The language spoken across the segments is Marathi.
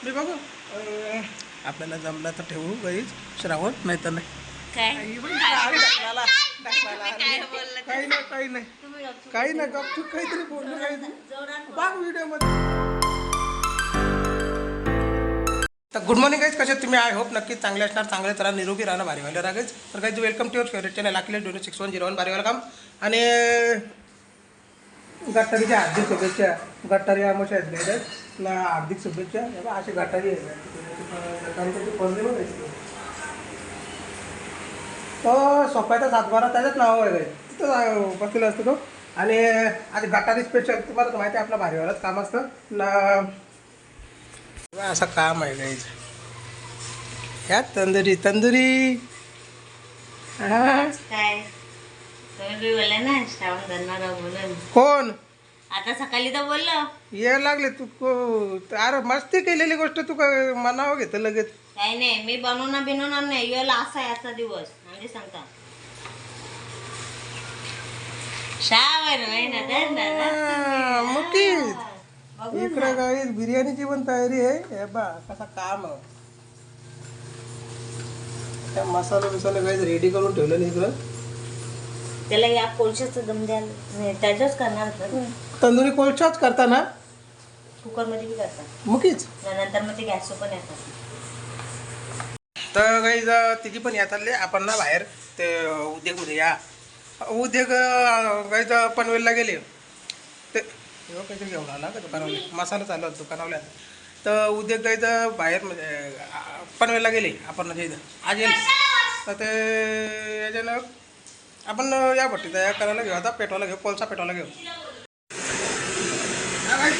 मी बघू आपल्याला जमला तर ठेवू गाईज श्रावण नाही तर नाही. काही नाही गपचूप काहीतरी बोललो व्हिडिओ मध्ये. तर गुड मॉर्निंग गाईज, कसे तुम्ही? आय होप नक्की चांगले असणार, चांगले चला, निरोगी राहणं, भारी व्हायला रागायच. तर guys welcome to your favourite channel Akhilesh 6101 भारी व्हायला काम. आणि गटारीच्या हार्दिक शुभेच्छा. गटारी आमोशा आहेत ना, हार्दिक शुभेच्छा. असे गटारी आहेत तो सोप्याचा 7-12 त्याच्याच नाव आहे तिथं बसलेला असतो तो. आणि आज गटारी स्पेशल तुम्हाला तर माहिती आहे, आपला भारीवालाच काम असतं ना. असं काम आहे गाईज. ह्या तंदुरी तंदुरी कोण आता सकाळी तर बोललो ये लागले तू. अरे मस्ती केलेली गोष्ट तू मनावं घेतं लगेच. काही नाही, मी बनवणार नाही. याला असा याचा दिवस म्हणजे सांगता इकडे काही बिर्याणीची पण तयारी आहे. हे बा कसा काम आहे. त्या मसाले काही रेडी करून ठेवलं नाही इकडं. त्याला या कोळशाचं दम द्यायला त्याच्याच करणार तंदुरी कोळशाच करताना कुकर मध्ये बी करतात मुकीच. नंतर मग ते गॅसवर पण येतात. तर काही तिची पण येतात आपण ना बाहेर ते उद्योगमध्ये या उद्योग काही पनवेलला गेले ते काहीतरी घेऊन आला का दुकानावले मसाला चालू होता दुकानावल्या. तर उद्योग काही बाहेर म्हणजे पनवेलला गेले आपण इथं आज येईल. तर ते याच्यानं आपण या भट्टी तयार करायला घेऊ. आता पेटवायला घेऊ, कोळसा पेटवायला घेऊ.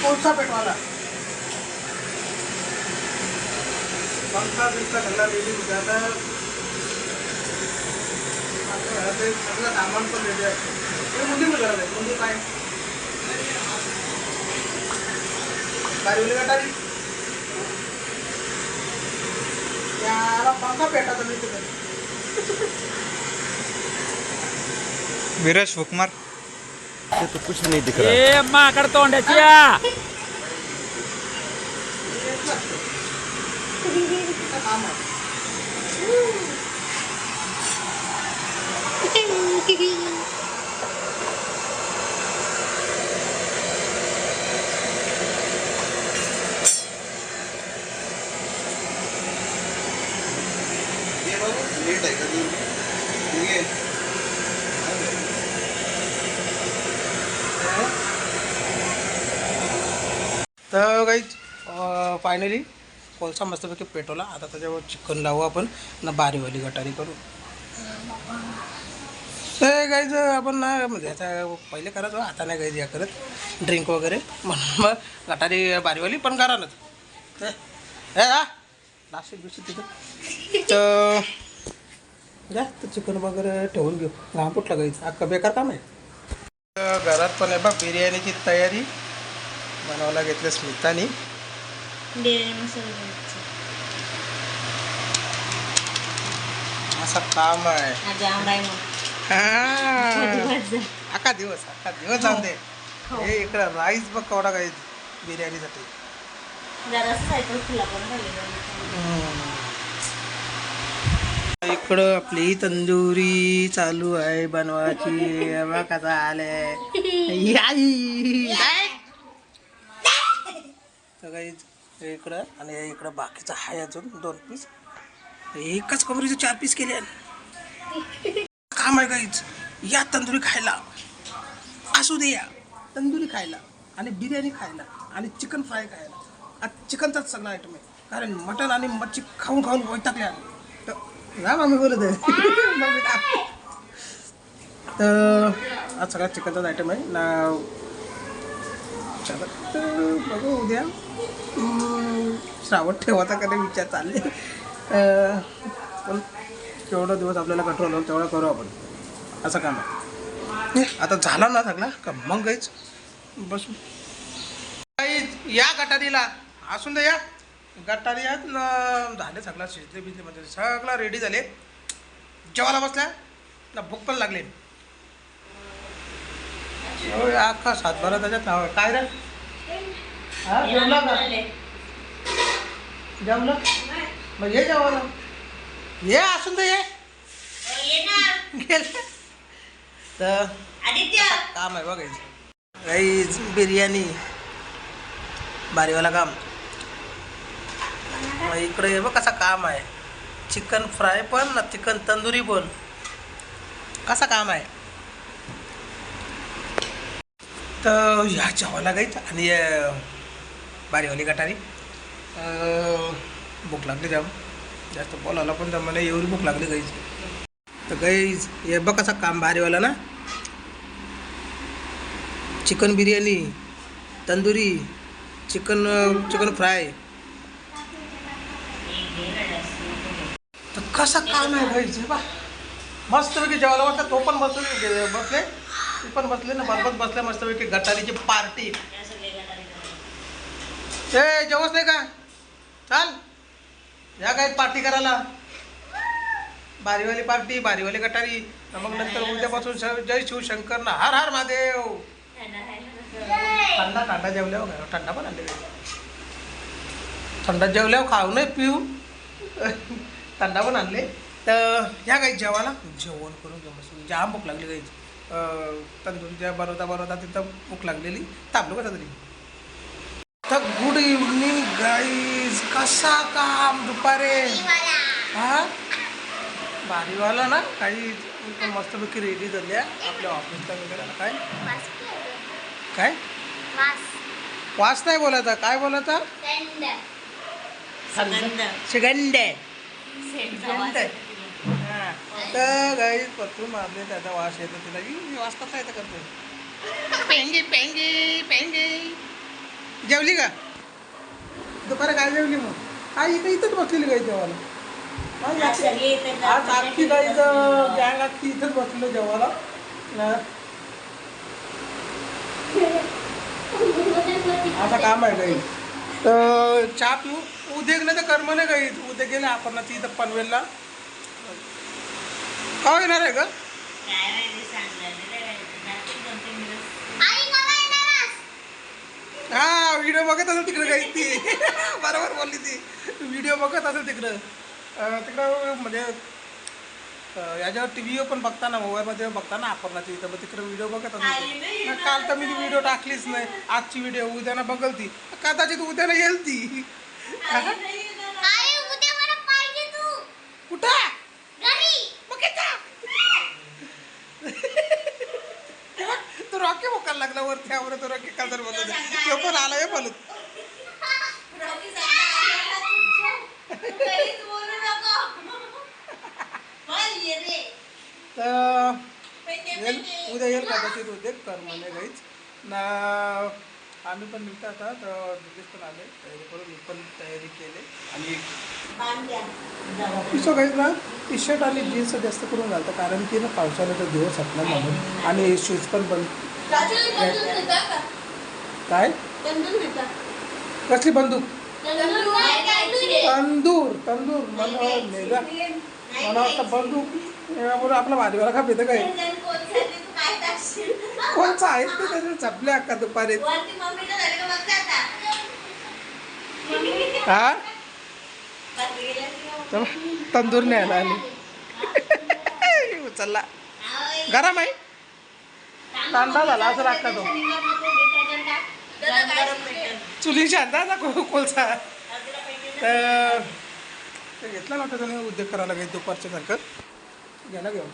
कोळसा पेटवायला पंखा बिंका घाला रेडी आता. सगळं सामान पण रेडी आहे. मुंडी पण गरज आहे. मुंडी काय बारीवली गटारी याला पंखा पेटायचा मी तिथे. विराज फुकमार तो कुछ नहीं दिख रहा. माकड तोंडाची लेट आहे का तू? तर काही फायनली कोळसा मस्तपैकी पेटवला. आता त्याच्यावर चिकन लावू आपण ना, बारीवाली गटारी करू. तर गाईज आपण ना म्हणजे याचा पहिले करत आता नाही गाईज या करत ड्रिंक वगैरे म्हणून मग गटारी बारीवाली पण करा ना. तर नाशिक बिशिक तिथं तर जा तर चिकन वगैरे ठेवून घेऊ. घामपुटला गाईज अख्खा बेकार काम आहे. घरात पण आहे बा बिर्याणीची तयारी बनवायला घेतलं स्मितानी. बिर्याणी मसाला असं काम आहे. अख्खा दिवस जाऊ दे. हे इकडं राईस बघ केवढा काही बिर्याणीसाठी. इकडं आपली तंदुरी चालू आहे बनवायची. बघ कसा आले इकडं. आणि इकडं बाकीचं आहे अजून 2 पीस. एकच कमरीचे 4 पीस केले. काम आहे काहीच या तंदुरी खायला. असू दे या तंदुरी खायला आणि बिर्याणी खायला आणि चिकन फ्राय खायला. आज चिकनचाच सगळा आयटम आहे, कारण मटण आणि मच्छी खाऊन खाऊन वैतागले आले. तर राम आम्ही बोलत आहे. तर आज सगळा चिकनचाच आयटम आहे ना. चला तर बघू उद्या श्रावण ठेवायचा का नाही विचार चालले. पण केवढा दिवस आपल्याला कंट्रोल होईल तेवढा करू आपण. असं काम आहे. आता झाला ना सगळा का मग गाईच बसू या गटारीला असून दे. या गटारी आहेत ना झाले सगळा शिजले बिजले म्हणजे सगळा रेडी झाले. जेवायला बसल्या ना भूक पण लागली. अख्खा 7-12 त्याच्यात नाव काय रे. हा जेवला का? जमलं मग ये जेवायला ये असून तर ये ये ना गेलं तर आदित्य काम आहे बघायचं गाईज बिर्याणी बारीवाला काम मग इकडे हे बघ कसं काम आहे चिकन फ्राय पण ना चिकन तंदुरी पण कसं काम आहे तर ह्या जेवायला गाईच आणि बारीवाली गटारी भूक लागली जाम जास्त बोलायला पण मला एवढी भूक लागली गाईच तर गाईज हे बघ कसं काम बारीवाला ना chicken biryani tandoori chicken fry तर कसं काम आहे गाईच बा मस्तपैकी जेवायला वाटतं तो पण बसले ती पण बसले ना बरोबर बसल्या मस्तपैकी गटारीची पार्टी ए जेवच नाही का चाल या काय पार्टी करायला बारीवाली पार्टी बारीवाली गटारी मग नंतर उद्यापासून जय शिवशंकर ना हर हर महादेव थंडा जेवल्यावर थंडा पण आणले थंडा जेवल्यावर खाऊ नाही पिऊ थंडा पण आणले तर ह्या काही जेवायला जेवण करून घेऊ जाम भूक लागली गाईच तंदुरीच्या बनवता तिथं भूक लागलेली तापलो का तरी तर गुड इव्हनिंग गाईज कसा काम दुपारे हा बारीवाला ना काही मस्तपैकी रेडी झाल्या आपल्या ऑफिसला वगैरे काय वास नाही बोलायचा काय बोलायचा सुगंध हां तर गाईज परतून मारले त्याचा वास येतो तिला वास कसा येतं करतो पेंगी जेवली का दुपारी काय जेवली मग हा इथंच बसलेली गाई जेवायला आज अख्खी गाईचं गँग अख्खी इथंच बसलेलं जेवायला असं काम आहे गाई तर चहा पिऊ उद्या गेलं तर कर्म नाही गाई उद्या गेले आपण इथं पनवेलला का येणार आहे का हा व्हिडिओ बघत असेल तिकडे काही ती बरोबर बोलली ती व्हिडिओ बघत असेल तिकडं म्हणजे याच्यावर टी व्हीवर पण बघताना मोबाईलमध्ये बघताना अपर्णाची इथं मग तिकडे व्हिडिओ बघत असेल काल तर मी ती व्हिडिओ टाकलीच नाही आजची व्हिडिओ उद्याना बघल ती कदाचित उद्याला येईल ती कुठं तो रॉकी मोकायला लागला वरती त्यावर तो रॉकी काल तर बोलत तो पण आला आहे बोलत तर उद्या येईल कदाचित उद्या कर म्हणे गाईच ना आम्ही पण निघतो आता तर दिवस पण आले तयारी करून मी पण तयारी केली आणि ऑफिसचं काहीच ना टी शर्ट आणि जीन्स जास्त करून घालतं कारण की ना पावसाळ्याचा दिवस आपला म्हणून आणि शूज पण बंद काय कसली बंदूक तंदूर मला वाटतं बंदूक यामुळे आपला भाजीवाला खा येतं काय कोणचं आहे ते त्याच्या चपल्या का दुपारी हा तंदूर न्यायला आली उचलला गरम आहे थंडा झाला असं लागता तो चुली शांता ना कोलसा तर घेतला नव्हता त्याने उद्योग करायला काही दुपारच्या सारखं घ्यायला घेऊन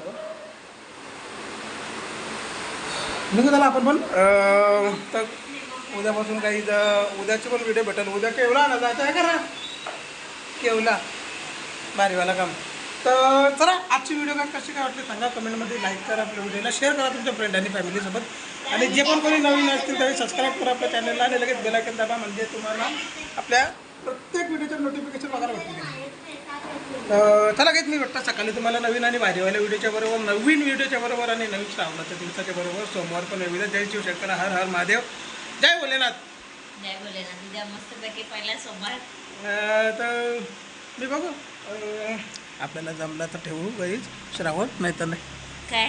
निघू झाला आपण पण तर उद्यापासून काही उद्याची पण व्हिडिओ भेटेल उद्या केवला ना जायचं आहे करा केवला बारीवाला काम तर चला आजची व्हिडिओ काय कशी काय वाटली सांगा कमेंटमध्ये लाईक करा आपल्या व्हिडिओला शेअर करा तुमच्या फ्रेंड आणि फॅमिलीसोबत आणि जे पण कोणी नवीन असतील त्यावेळी सबस्क्राईब करा आपल्या चॅनलला आणि लगेच बेल आयकॉन दाबा म्हणजे तुम्हाला आपल्या प्रत्येक व्हिडिओचं नोटिफिकेशन बघायला भेटतील चला काहीच मी वाटतं सकाळी तुम्हाला नवीन आणि भारीवाल्या व्हिडिओच्या बरोबर नवीन व्हिडिओच्या बरोबर आणि नवीन श्रावणाच्या दिवसाच्या बरोबर सोमवार पण येऊ जय शिवशंकर हर हर महादेव जय भोलेनाथ उद्या मस्तपैकी पहिला सोमवार तर मी बघू आपल्याला जमला तर ठेवू गाईच श्रावण नाही तर नाही काय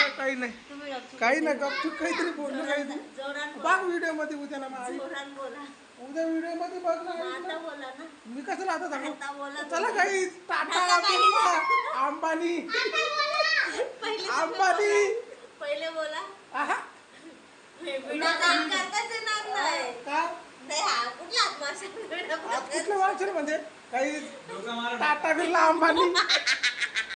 काही नाही काही ना गपचूप काहीतरी बोलणं काहीतरी जोरात बघ व्हिडिओ मध्ये उद्या ना मग आई. जोरात बोला. उद्या व्हिडिओ मध्ये बघ ना आई. आता बोला ना. मी कसं आता आता सांगू बोला. चला काही टाटा बिर्ला, अंबानी अंबानी पहिले बोला. आहा व्हिडिओ काम करताच येणार नाही. का नाही हा कुठला आत्मा आज कुठलं वाचन म्हणजे काही टाटा बिर्ला अंबानी